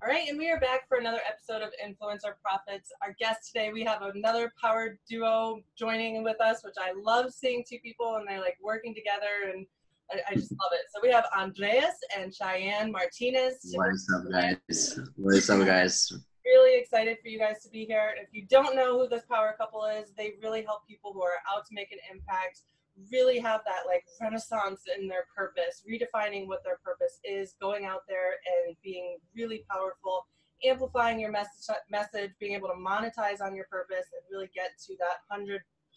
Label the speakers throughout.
Speaker 1: All right, and we are back for another episode of Influencer Profits. Our guest today, we have another power duo joining with us, which I love seeing two people and they're like working together, and I just love it. So we have Andreas and Cheyenne Martinez.
Speaker 2: What's up, guys? What's up, guys?
Speaker 1: Really excited for you guys to be here. If you don't know who this power couple is, they really help people who are out to make an impact, really have that like renaissance in their purpose, redefining what their purpose is, going out there and being really powerful, amplifying your message, being able to monetize on your purpose and really get to that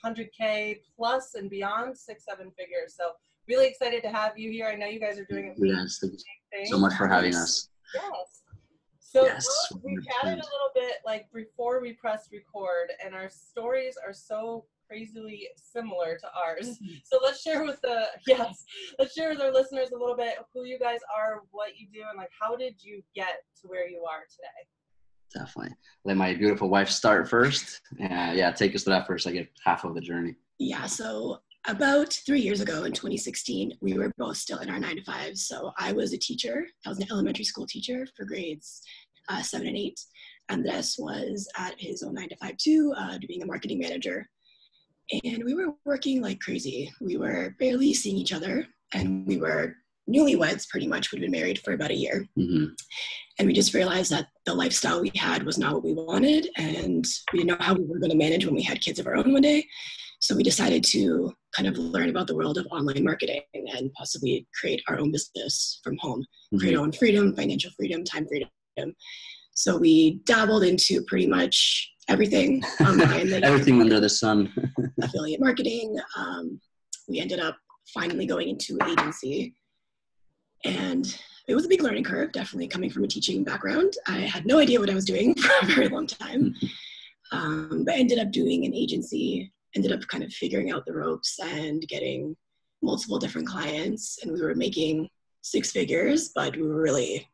Speaker 1: 100K plus and beyond, 6-7 figures. So really excited to have you here. I know you guys are doing amazing
Speaker 2: things. So much for having us.
Speaker 1: Yes. So
Speaker 2: yes,
Speaker 1: we chatted a little bit like before we pressed record, and our stories are so crazily similar to ours. So let's share with our listeners a little bit who you guys are, what you do, and like how did you get to where you are today?
Speaker 2: Definitely. Let my beautiful wife start first. Take us to that first. I get half of the journey.
Speaker 3: Yeah, so about 3 years ago in 2016, we were both still in our 9-to-5s. So I was a teacher. I was an elementary school teacher for grades 7 and 8. Andreas was at his own 9-to-5 too, being a marketing manager. And we were working like crazy. We were barely seeing each other, and we were newlyweds pretty much. We'd been married for about a year.
Speaker 2: Mm-hmm.
Speaker 3: And we just realized that the lifestyle we had was not what we wanted, and we didn't know how we were going to manage when we had kids of our own one day. So we decided to kind of learn about the world of online marketing and possibly create our own business from home, mm-hmm. create our own freedom, financial freedom, time freedom. So we dabbled into pretty much everything online.
Speaker 2: Everything under the sun.
Speaker 3: Affiliate marketing. We ended up finally going into agency. And it was a big learning curve, definitely coming from a teaching background. I had no idea what I was doing for a very long time. But ended up doing an agency, ended up kind of figuring out the ropes and getting multiple different clients. And we were making 6 figures, but we were really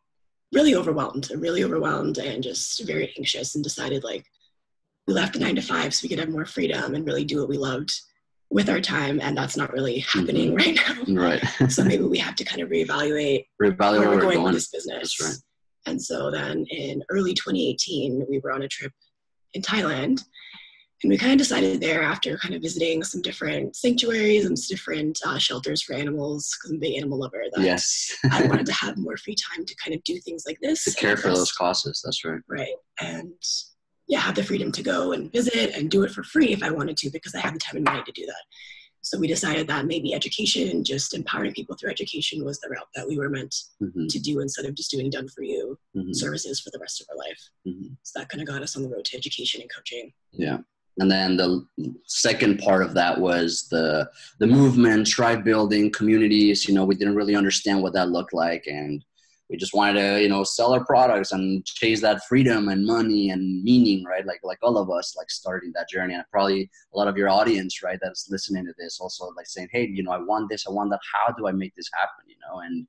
Speaker 3: overwhelmed and just very anxious, and decided like we left the 9-to-5 so we could have more freedom and really do what we loved with our time. And that's not really happening right now.
Speaker 2: Right.
Speaker 3: So maybe we have to kind of reevaluate
Speaker 2: where we're going
Speaker 3: with this business.
Speaker 2: That's right.
Speaker 3: And so then in early 2018, we were on a trip in Thailand, and we kind of decided there, after kind of visiting some different sanctuaries and different shelters for animals, because I'm a big animal lover, that
Speaker 2: yes.
Speaker 3: I wanted to have more free time to kind of do things like this.
Speaker 2: To care for those causes, that's right.
Speaker 3: Right. And have the freedom to go and visit and do it for free if I wanted to, because I have the time and money to do that. So we decided that maybe education, just empowering people through education, was the route that we were meant to do, instead of just doing done for you services for the rest of our life. So that kind of got us on the road to education and coaching.
Speaker 2: Yeah. And then the second part of that was the movement, tribe building, communities. We didn't really understand what that looked like. And we just wanted to, sell our products and chase that freedom and money and meaning, right? Like all of us, like starting that journey. And probably a lot of your audience, right, that's listening to this also like saying, hey, I want this, I want that. How do I make this happen?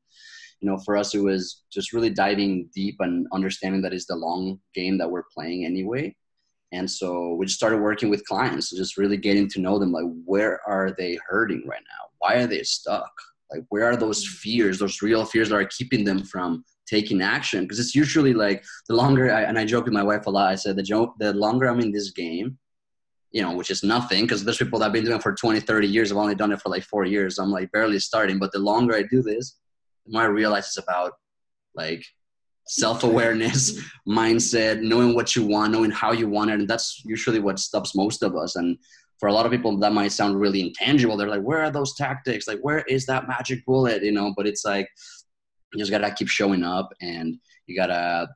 Speaker 2: And, for us, it was just really diving deep and understanding that it's the long game that we're playing anyway. And so we just started working with clients, just really getting to know them. Like, where are they hurting right now? Why are they stuck? Like, where are those fears, those real fears that are keeping them from taking action? Because it's usually like the longer, I joke with my wife a lot, I said, the longer I'm in this game, which is nothing, because there's people that have been doing it for 20, 30 years. I've only done it for like 4 years. I'm like barely starting. But the longer I do this, the more I realize it's about like self-awareness, mindset, knowing what you want, knowing how you want it. And that's usually what stops most of us. And for a lot of people, that might sound really intangible. They're like, where are those tactics? Like, where is that magic bullet? But it's like, you just got to keep showing up, and you got to,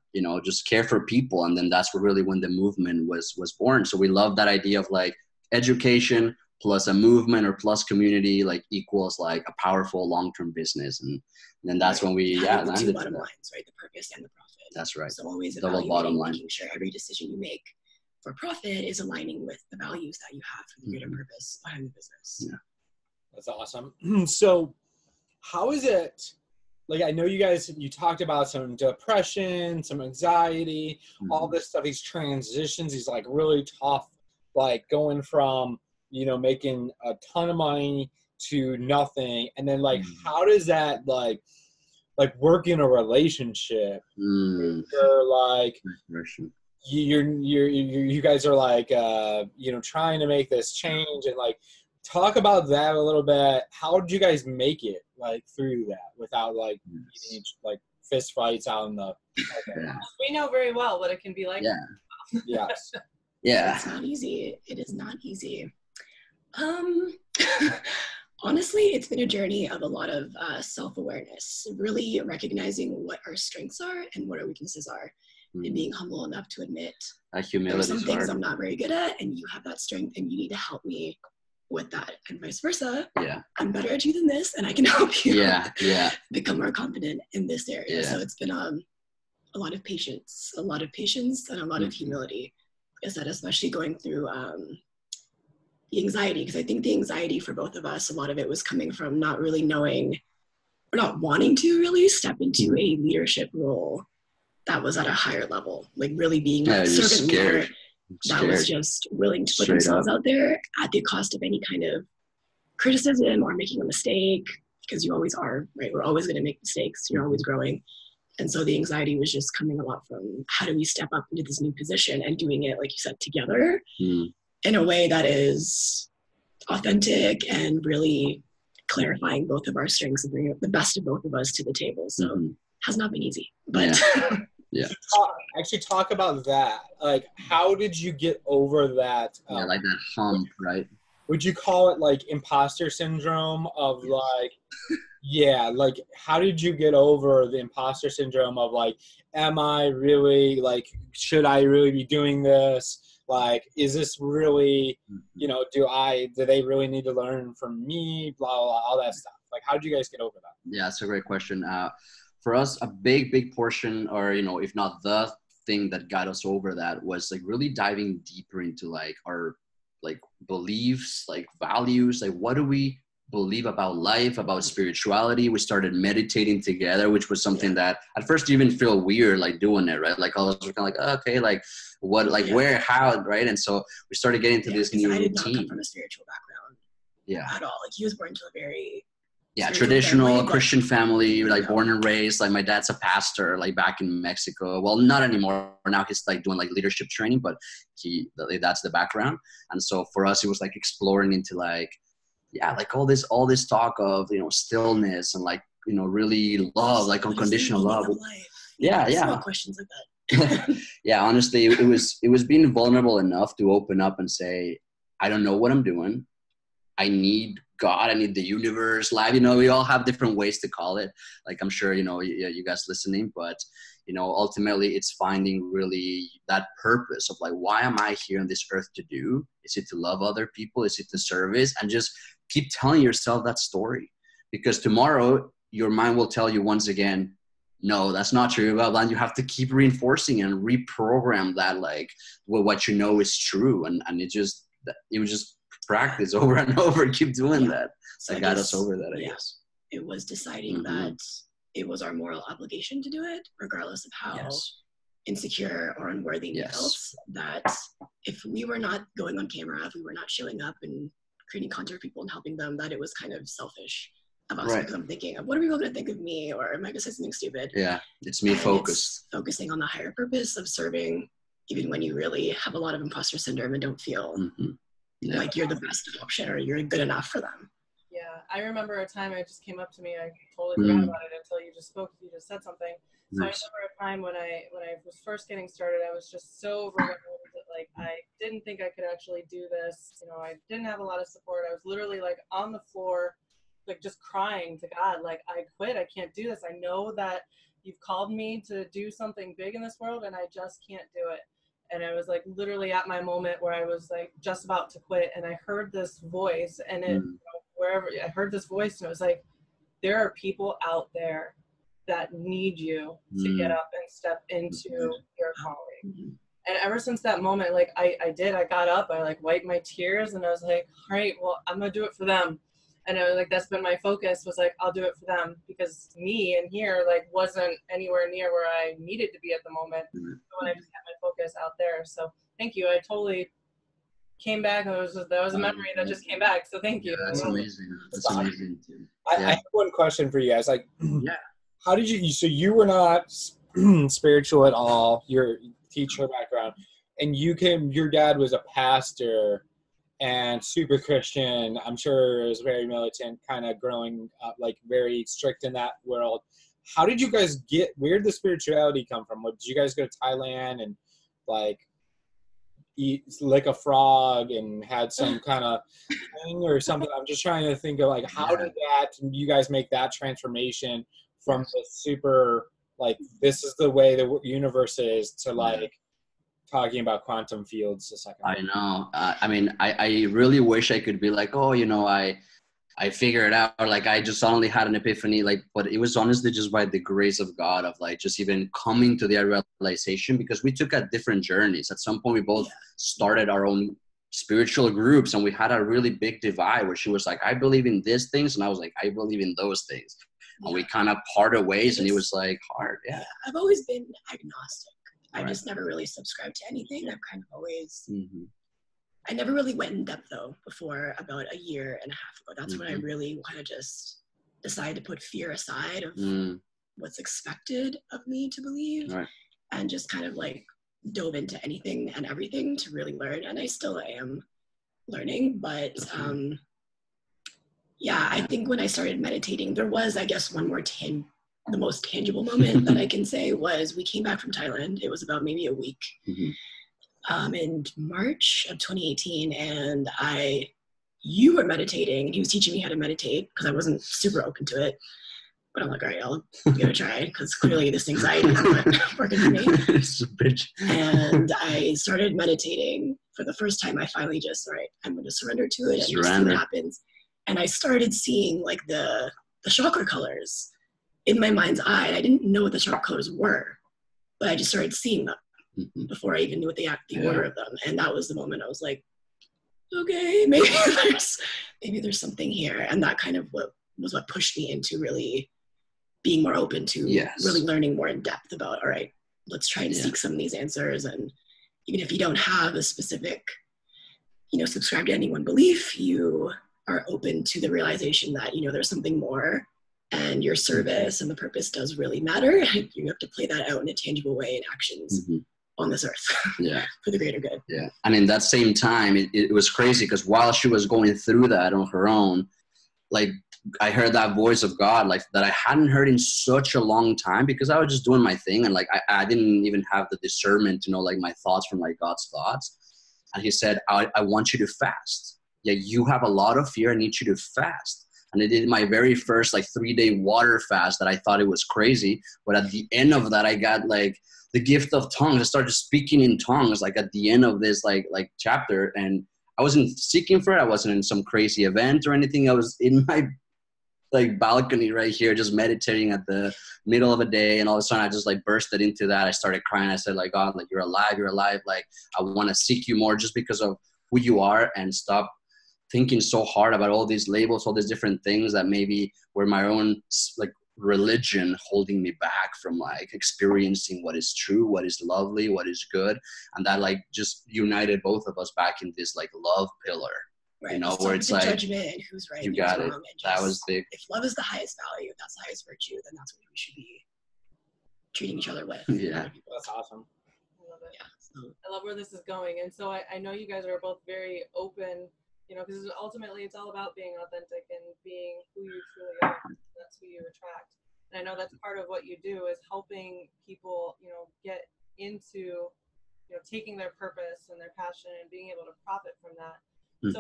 Speaker 2: just care for people. And then that's really when the movement was born. So we love that idea of like education plus a movement or plus community, like equals like a powerful long-term business. And then that's when we,
Speaker 3: the two bottom lines, right? The purpose and the profit.
Speaker 2: That's right.
Speaker 3: So always
Speaker 2: double bottom line.
Speaker 3: Making sure every decision you make for profit is aligning with the values that you have for the greater purpose behind the business.
Speaker 2: Yeah.
Speaker 4: That's awesome. So how is it, like, I know you talked about some depression, some anxiety, all this stuff, these transitions, these like really tough, like going from, making a ton of money to nothing. And then like, how does that like like working a relationship, you're like, you guys are like, you know, trying to make this change, and like, talk about that a little bit. How did you guys make it like through that without like like fist fights out in the?
Speaker 1: We know very well what it can be like.
Speaker 2: Yeah.
Speaker 4: Yes.
Speaker 2: Yeah.
Speaker 3: It's not easy. It is not easy. Honestly, it's been a journey of a lot of self-awareness, really recognizing what our strengths are and what our weaknesses are, and being humble enough to admit there are some things I'm not very good at, and you have that strength, and you need to help me with that, and vice versa.
Speaker 2: Yeah.
Speaker 3: I'm better at you than this, and I can help you become more confident in in this area. So it's been a lot of patience, and a lot of humility. Like I said, especially going through the anxiety, because I think the anxiety for both of us, a lot of it was coming from not really knowing or not wanting to really step into a leadership role that was at a higher level, like really being that servant leader that was just willing to put themselves out there at the cost of any kind of criticism or making a mistake, because you always are, right? We're always going to make mistakes. You're always growing. And so the anxiety was just coming a lot from how do we step up into this new position and doing it, like you said, together in a way that is authentic and really clarifying both of our strengths and bringing the best of both of us to the table. So has not been easy, but
Speaker 4: actually talk about that. Like, how did you get over that?
Speaker 2: Like that hump, right?
Speaker 4: Would you call it like imposter syndrome of like, like, how did you get over the imposter syndrome of like, am I really like, should I really be doing this? Like, is this really, you know, do they really need to learn from me? Blah, blah, blah, all that stuff. Like, how did you guys get over that?
Speaker 2: Yeah, that's a great question. For us, a big portion, or, you know, if not the thing that got us over that, was like really diving deeper into like our like beliefs, like values, like what do we believe about life, about spirituality. We started meditating together, which was something that at first you even feel weird like doing it, right? Like all of us were kind of like, oh, okay, like what, like where, how, right? And so we started getting into this new routine. I did not come
Speaker 3: from a spiritual background at all. Like he was born into a very
Speaker 2: traditional
Speaker 3: family,
Speaker 2: Christian family, like born and raised. Like my dad's a pastor, like back in Mexico. Well, not anymore. Now he's like doing like leadership training, but that's the background. And so for us, it was like exploring into like, like all this talk of, you know, stillness and like, you know, really love, like unconditional love.
Speaker 3: Small questions like that.
Speaker 2: Honestly, it was being vulnerable enough to open up and say, I don't know what I'm doing. I need God, I need the universe, life, you know, we all have different ways to call it. Like, I'm sure, you know, you guys listening, but, you know, ultimately it's finding really that purpose of like, why am I here on this earth to do? Is it to love other people? Is it to service? And just keep telling yourself that story, because tomorrow your mind will tell you once again, no, that's not true. Well, then you have to keep reinforcing and reprogram that, like, what you know is true. And it was just practice over and over, keep doing that. So that got us over that, I guess.
Speaker 3: It was deciding that it was our moral obligation to do it, regardless of how insecure or unworthy we felt. That if we were not going on camera, if we were not showing up and creating content for people and helping them, that it was kind of selfish of us, because I'm thinking, what are people going to think of me? Or am I going to say something stupid? Yeah,
Speaker 2: it's me focused.
Speaker 3: Focusing on the higher purpose of serving, even when you really have a lot of imposter syndrome and don't feel like you're the best option or you're good enough for them.
Speaker 1: Yeah, I remember a time it just came up to me. I totally forgot about it until you just spoke. You just said something. So I remember a time when I was first getting started, I was just so overwhelmed that like I didn't think I could actually do this. You know, I didn't have a lot of support. I was literally like on the floor, like just crying to God, like I quit. I can't do this. I know that you've called me to do something big in this world, and I just can't do it. And I was like literally at my moment where I was like just about to quit, and I heard this voice, and it, you know, wherever I heard this voice, and it was like, there are people out there that need you to get up and step into your calling. And ever since that moment, like I got up, I like wiped my tears, and I was like, all right, well, I'm gonna do it for them. And I was like, that's been my focus, was like, I'll do it for them, because me in here like wasn't anywhere near where I needed to be at the moment. So when I just had my focus out there. So thank you. I totally came back. That was a memory that just came back. So thank you.
Speaker 2: That's amazing. That's amazing.
Speaker 4: I have one question for you guys. Like, how did you, so you were not spiritual at all, your teacher background, and your dad was a pastor and super Christian. I'm sure it was very militant, kind of growing up, like very strict in that world. How did you guys where did the spirituality come from? Did you guys go to Thailand and like lick a frog and had some kind of thing or something? I'm just trying to think of like, how did you guys make that transformation from the super, like, this is the way the universe is, to like talking about quantum fields a second ago?
Speaker 2: I know. I mean, I really wish I could be like, oh, you know, I figured it out. Like, I just suddenly had an epiphany, like, but it was honestly just by the grace of God of like, just even coming to the realization, because we took at different journeys. At some point, we both started our own spiritual groups, and we had a really big divide where she was like, I believe in these things. And I was like, I believe in those things. And we kind of parted ways, and it was like hard. Yeah.
Speaker 3: I've always been agnostic. I just never really subscribed to anything. I've kind of always, I never really went in depth though before about a year and a half ago. That's when I really kind of just decided to put fear aside of what's expected of me to believe, and just kind of like dove into anything and everything to really learn. And I still am learning, but yeah, I think when I started meditating, there was, I guess, one more the most tangible moment that I can say was we came back from Thailand. It was about maybe a week in March of 2018. And you were meditating, and he was teaching me how to meditate because I wasn't super open to it. But I'm like, all right, I'll give it a try, because clearly this anxiety is not working for me. And I started meditating for the first time. I finally just, all right, I'm going to surrender to it and just see what happens. And I started seeing like the chakra colors in my mind's eye. And I didn't know what the chakra colors were, but I just started seeing them before I even knew what the order of them. And that was the moment I was like, okay, maybe there's something here. And that kind of was what pushed me into really being more open to really learning more in depth about, all right, let's try and seek some of these answers. And even if you don't have a specific, subscribe to any one belief, you are open to the realization that, there's something more, and your service and the purpose does really matter. And you have to play that out in a tangible way in actions on this earth for the greater good.
Speaker 2: Yeah. And in that same time, it was crazy, because while she was going through that on her own, like, I heard that voice of God, like, that I hadn't heard in such a long time, because I was just doing my thing. And like, I didn't even have the discernment to know like my thoughts from like God's thoughts. And he said, I want you to fast. Yeah, you have a lot of fear. I need you to fast. And I did my very first like 3-day water fast that I thought it was crazy. But at the end of that, I got like the gift of tongues. I started speaking in tongues, like at the end of this like chapter. And I wasn't seeking for it. I wasn't in some crazy event or anything. I was in my like balcony right here, just meditating at the middle of a day. And all of a sudden I just like bursted into that. I started crying. I said, like, God, like, you're alive. Like, I want to seek you more just because of who you are, and stop thinking so hard about all these labels, all these different things that maybe were my own like religion holding me back from like experiencing what is true, what is lovely, what is good. And that like just united both of us back in this like love pillar.
Speaker 3: Right.
Speaker 2: Where it's like
Speaker 3: judgment and who's right,
Speaker 2: you got it.
Speaker 3: Wrong, and
Speaker 2: that was big.
Speaker 3: If love is the highest value, if that's the highest virtue, then that's what we should be treating each other with.
Speaker 2: Yeah,
Speaker 4: that's awesome.
Speaker 1: I love it. Yeah, so I love where this is going. And so I know you guys are both very open, because ultimately it's all about being authentic and being who you truly are. That's who you attract. And I know that's part of what you do, is helping people, get into, taking their purpose and their passion and being able to profit from that. So,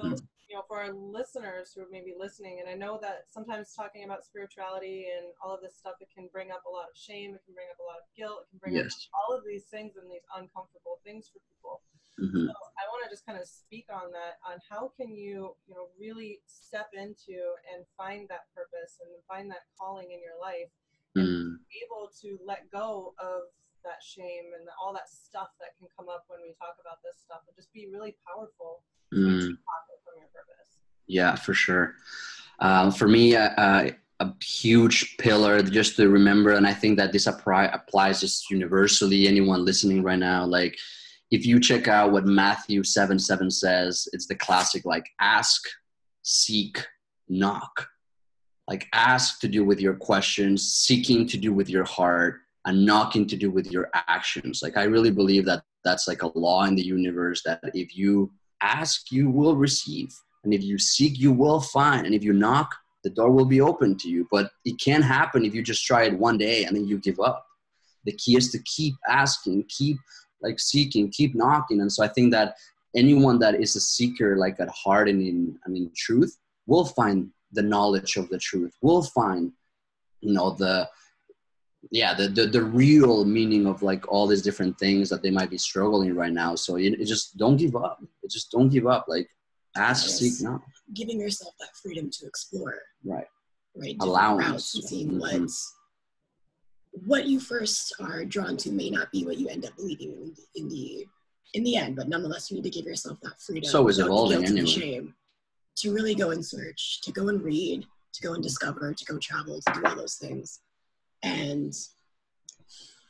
Speaker 1: for our listeners who are maybe listening, and I know that sometimes talking about spirituality and all of this stuff, it can bring up a lot of shame, it can bring up a lot of guilt, it can bring up all of these things and these uncomfortable things for people. So I want to just kind of speak on that, on how can you, really step into and find that purpose and find that calling in your life, and be able to let go of that shame and all that stuff that can come up when we talk about this stuff, and just be really powerful. From your purpose.
Speaker 2: Yeah, for sure. For me, a huge pillar just to remember, and I think that this applies just universally, anyone listening right now, like if you check out what Matthew 7:7 says, it's the classic, like, ask, seek, knock. like ask to do with your questions, seeking to do with your heart, and knocking to do with your actions. Like I really believe that that's like a law in the universe, that if you ask, you will receive. And if you seek, you will find. And if you knock, the door will be open to you. But it can't happen if you just try it one day and then you give up. The key is to keep asking, keep like seeking, keep knocking. And so I think that anyone that is a seeker, like at heart and in truth, will find the knowledge of the truth, will find, you know, the real meaning of like all these different things that they might be struggling right now. So it just don't give up. It just don't give up. Like ask, seek, knock.
Speaker 3: Giving yourself that freedom to explore.
Speaker 2: Right.
Speaker 3: Allowance. And seeing what you first are drawn to may not be what you end up believing in the end, but nonetheless, you need to give yourself that freedom.
Speaker 2: So is evolving anyway.
Speaker 3: Shame, to really go and search, to go and read, to go and discover, to go travel, to do all those things. And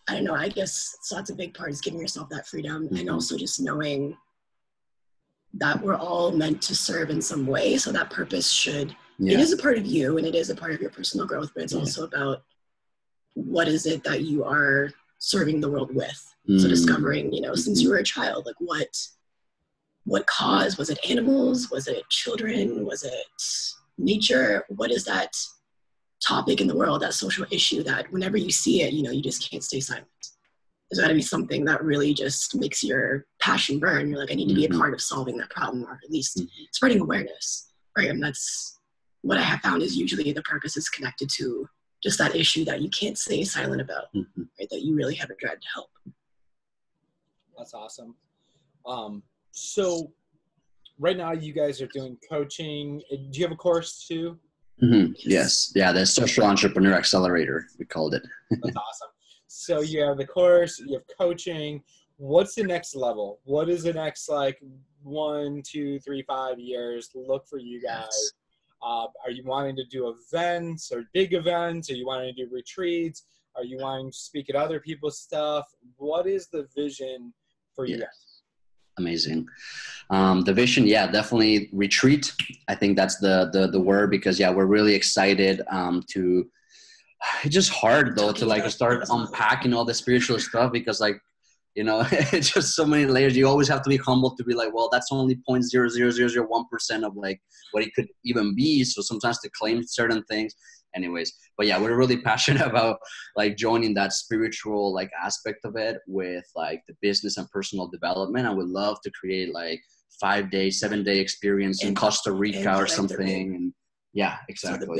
Speaker 3: I don't know, I guess so that's a big part, is giving yourself that freedom, and also just knowing that we're all meant to serve in some way. So that purpose should, it is a part of you and it is a part of your personal growth, but it's also about what is it that you are serving the world with. So discovering, you know, since you were a child, like what cause? Was it animals? Was it children? Was it nature? What is that topic in the world, that social issue that whenever you see it, you know, you just can't stay silent? There's got to be something that really just makes your passion burn. You're like, I need to be a part of solving that problem, or at least spreading awareness, right? And that's what I have found, is usually the purpose is connected to just that issue that you can't stay silent about, right? That you really have a drive to help.
Speaker 4: That's awesome. So right now you guys are doing coaching. Do you have a course too?
Speaker 2: Yes. Yeah, the Social Entrepreneur Accelerator, we called it.
Speaker 4: That's awesome. So you have the course, you have coaching. What's the next level? What is the next, like 1, 2, 3, 5 years look for you guys? Are you wanting to do events or big events? Are you wanting to do retreats? Are you wanting to speak at other people's stuff? What is the vision for you guys?
Speaker 2: Amazing. The vision, definitely retreat. I think that's the word, because we're really excited to. It's just hard though to like start unpacking all the spiritual stuff, because like, you know, it's just so many layers. You always have to be humble to be like, well, that's only 0.00001% of like what it could even be. So sometimes to claim certain things. Anyways, but we're really passionate about like joining that spiritual like aspect of it with like the business and personal development. I would love to create like 5-day, 7-day experience in Costa Rica or something. And exactly.
Speaker 3: So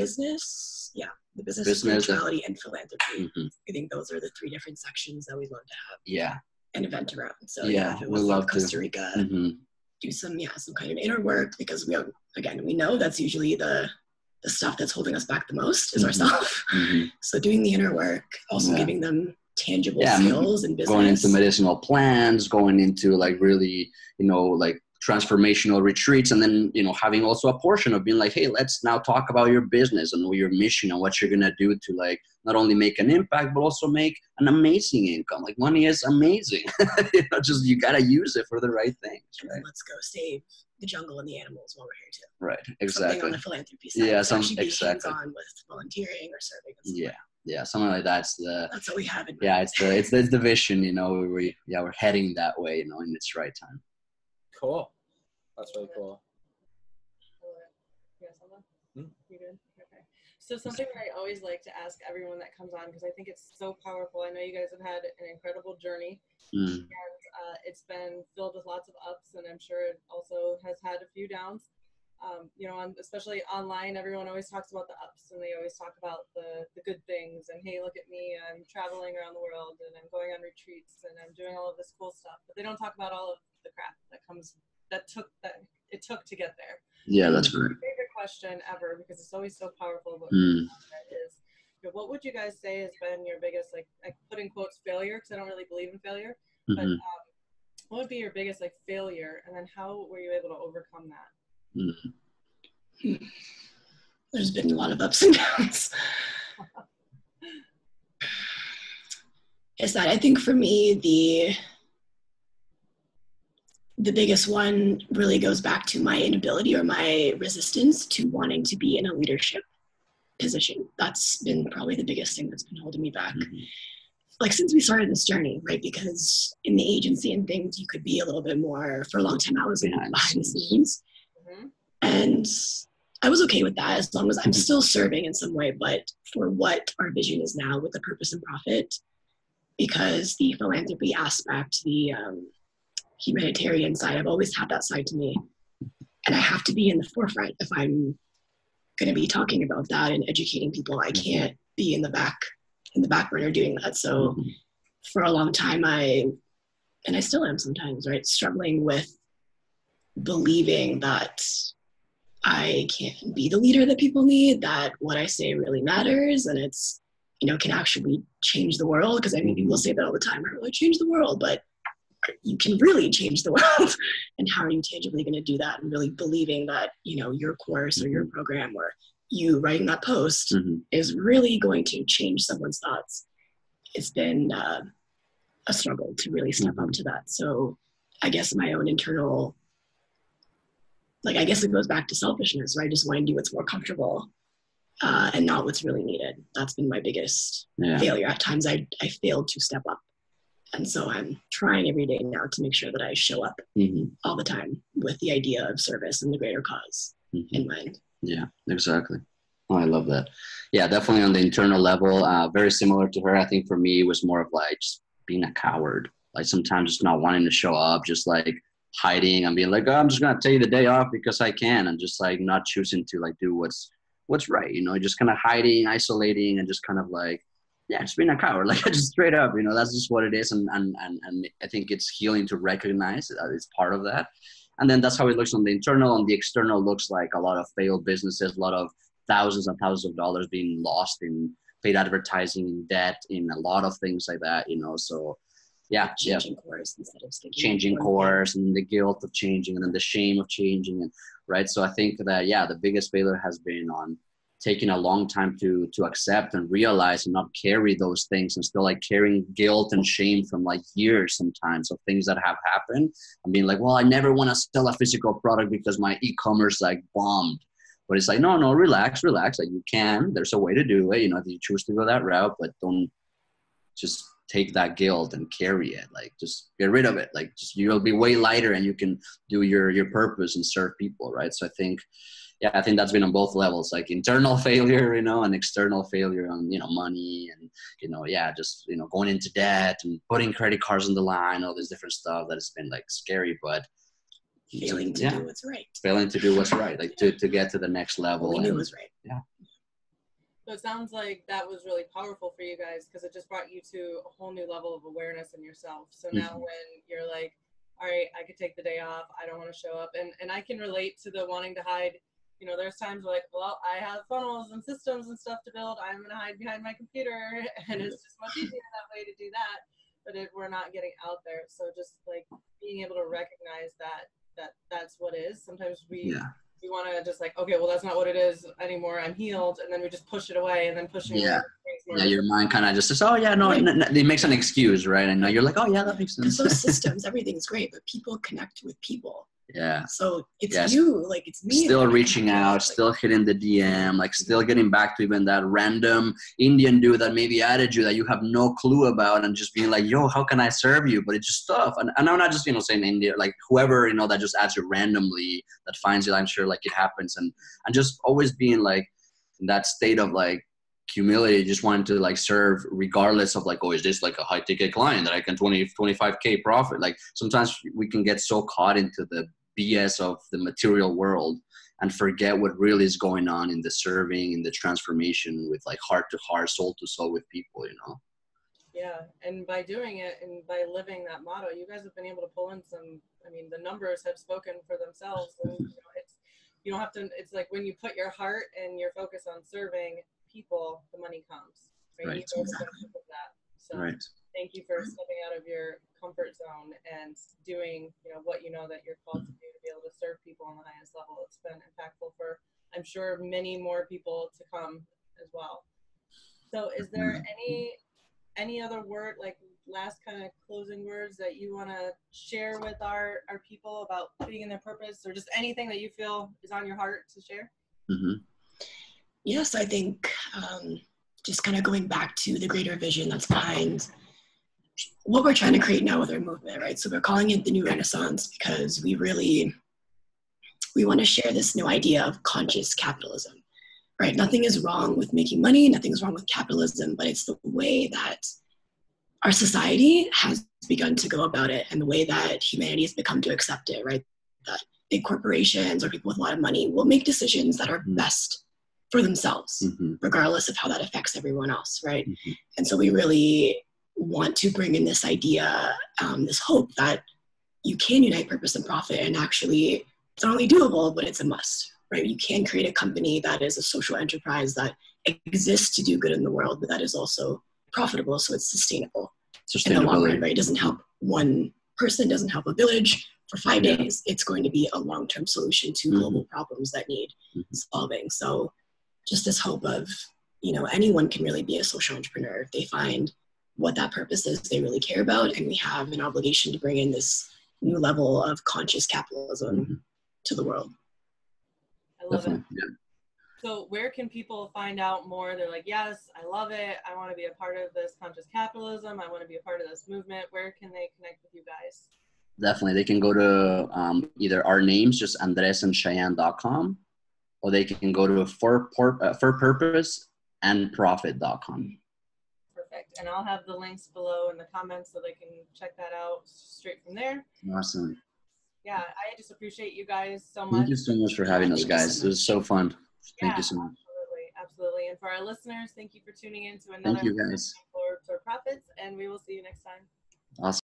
Speaker 3: the business, spirituality, and philanthropy. I think those are the 3 different sections that we'd love to have. An event around. So if it was in Costa Rica, do some kind of inner work, because we know that's usually the stuff that's holding us back the most is ourselves. So doing the inner work, also giving them tangible skills and business.
Speaker 2: Going into medicinal plans, going into like really, you know, like transformational retreats, and then, you know, having also a portion of being like, hey, let's now talk about your business and your mission and what you're going to do to like not only make an impact, but also make an amazing income. Like money is amazing. You know, just, you got to use it for the right things. Right?
Speaker 3: Let's go save the jungle and the animals while we're here too.
Speaker 2: Right. Exactly.
Speaker 3: Something on the philanthropy side.
Speaker 2: Exactly.
Speaker 3: On with volunteering or serving.
Speaker 2: Something like that's
Speaker 3: what we have.
Speaker 2: It's the vision, you know, we're heading that way, you know, in its right time.
Speaker 4: Cool. That's really cool.
Speaker 1: You good? Okay. So something that I always like to ask everyone that comes on, because I think it's so powerful. I know you guys have had an incredible journey, and it's been filled with lots of ups, and I'm sure it also has had a few downs. You know, especially online, everyone always talks about the ups, and they always talk about the good things, and hey, look at me, I'm traveling around the world, and I'm going on retreats, and I'm doing all of this cool stuff, but they don't talk about all of the crap that it took to get there.
Speaker 2: Yeah, that's right.
Speaker 1: My favorite question ever, because it's always so powerful, but is, you know, what would you guys say has been your biggest, like, I put in quotes, failure, because I don't really believe in failure, but what would be your biggest like failure, and then how were you able to overcome that?
Speaker 3: There's been a lot of ups and downs. Is that, I think for me, the biggest one really goes back to my inability or my resistance to wanting to be in a leadership position. That's been probably the biggest thing that's been holding me back. Like since we started this journey, right? Because in the agency and things, you could be a little bit more, for a long time I was behind the scenes. And I was okay with that as long as I'm still serving in some way, but for what our vision is now with the purpose and profit, because the philanthropy aspect, the humanitarian side, I've always had that side to me. And I have to be in the forefront if I'm going to be talking about that and educating people. I can't be in the back burner doing that. So for a long time, and I still am sometimes, right, struggling with believing that I can't be the leader that people need, that what I say really matters, and it's, you know, can actually change the world. Because I mean, people say that all the time, I really change the world, but you can really change the world. And how are you tangibly going to do that? And really believing that, you know, your course or your program or you writing that post is really going to change someone's thoughts. It's been a struggle to really step up to that. So I guess my own internal, like, I guess it goes back to selfishness, right? Just wanting to do what's more comfortable and not what's really needed. That's been my biggest failure. At times I failed to step up. And so I'm trying every day now to make sure that I show up all the time with the idea of service and the greater cause in mind. Yeah,
Speaker 2: exactly. Oh, I love that. Yeah, definitely on the internal level, very similar to her. I think for me, it was more of like just being a coward. Like sometimes just not wanting to show up, just like hiding and being like, oh, I'm just going to take the day off because I can. And just like not choosing to like do what's right, you know, just kind of hiding, isolating, and just kind of like, yeah, just being a coward, like just straight up, you know, that's just what it is. And I think it's healing to recognize that it's part of that. And then that's how it looks on the internal. On the external looks like a lot of failed businesses, a lot of thousands and thousands of dollars being lost in paid advertising, in debt, in a lot of things like that, you know. So
Speaker 3: changing course instead of sticking
Speaker 2: changing course, and the guilt of changing, and then the shame of changing, and right. So I think that the biggest failure has been on taking a long time to accept and realize and not carry those things, and still like carrying guilt and shame from like years sometimes of things that have happened, and being like, well, I never want to sell a physical product because my e-commerce like bombed. But it's like, no, relax. Like you can, there's a way to do it, you know, if you choose to go that route, but don't just take that guilt and carry it. Like just get rid of it. Like just, you'll be way lighter and you can do your purpose and serve people. Right. So I think that's been on both levels, like internal failure, you know, and external failure on, you know, money and, you know, just, you know, going into debt and putting credit cards on the line, all this different stuff that has been like scary, but
Speaker 3: failing to do what's right.
Speaker 2: Failing to do what's right, like to get to the next level.
Speaker 3: We knew was right.
Speaker 2: Yeah.
Speaker 1: So it sounds like that was really powerful for you guys because it just brought you to a whole new level of awareness in yourself. So now when you're like, all right, I could take the day off, I don't want to show up. And I can relate to the wanting to hide. You know, there's times where like, well, I have funnels and systems and stuff to build. I'm going to hide behind my computer. And it's just much easier that way to do that. But we're not getting out there. So just like being able to recognize that's what is. Sometimes we want to just like, okay, well, that's not what it is anymore. I'm healed. And then we just push it away and then pushing it away.
Speaker 2: Your mind kind of just says, oh, yeah, no, it makes an excuse, right? And now you're like, oh, yeah, that makes sense.
Speaker 3: Those systems, everything's great, but people connect with people.
Speaker 2: Yeah.
Speaker 3: So it's you, like it's me.
Speaker 2: Still reaching out, still hitting the DM, like still getting back to even that random Indian dude that maybe added you that you have no clue about, and just being like, yo, how can I serve you? But it's just stuff. And I'm not just, you know, saying India, like whoever, you know, that just adds you randomly, that finds you, I'm sure like it happens. And just always being like in that state of like humility, just wanting to like serve regardless of like, oh, is this like a high ticket client that I can 25K profit? Like sometimes we can get so caught into the BS of the material world and forget what really is going on in the serving, in the transformation with like heart to heart, soul to soul with people, you know?
Speaker 1: Yeah. And by doing it and by living that motto, you guys have been able to pull in some, I mean, the numbers have spoken for themselves. And you know, you don't have to, it's like when you put your heart and your focus on serving people, the money comes. Right. You guys have that. So thank you for stepping out of your comfort zone and doing, you know, what you know that you're called to do to be able to serve people on the highest level. It's been impactful for, I'm sure, many more people to come as well. So is there any other word, like last kind of closing words that you want to share with our people about being in their purpose, or just anything that you feel is on your heart to share?
Speaker 3: Yes, I think just kind of going back to the greater vision that's behind what we're trying to create now with our movement, right? So we're calling it the New Renaissance because we want to share this new idea of conscious capitalism, right? Nothing is wrong with making money, nothing is wrong with capitalism, but it's the way that our society has begun to go about it and the way that humanity has become to accept it, right? That big corporations or people with a lot of money will make decisions that are best for themselves, regardless of how that affects everyone else, right? And so we really want to bring in this idea, this hope that you can unite purpose and profit, and actually it's not only doable, but it's a must, right? You can create a company that is a social enterprise that exists to do good in the world, but that is also profitable, so it's sustainable in the long run, right? It doesn't help one person, doesn't help a village for 5 days. It's going to be a long-term solution to global problems that need solving. So just this hope of, anyone can really be a social entrepreneur if they find what that purpose is they really care about, and we have an obligation to bring in this new level of conscious capitalism to the world.
Speaker 1: I love it. Yeah. So where can people find out more? They're like, yes, I love it. I want to be a part of this conscious capitalism. I want to be a part of this movement. Where can they connect with you guys?
Speaker 2: Definitely. They can go to either our names, just andreasandcheyenne.com, or they can go to forpurposeandprofit.com.
Speaker 1: Perfect. And I'll have the links below in the comments so they can check that out straight from there.
Speaker 2: Awesome.
Speaker 1: Yeah, I just appreciate you guys so much.
Speaker 2: Thank you so much for having us, guys. It was so fun. Thank you so much.
Speaker 1: Absolutely. And for our listeners, thank you for tuning in to another
Speaker 2: Thank you, guys.
Speaker 1: For Profits, and we will see you next time.
Speaker 2: Awesome.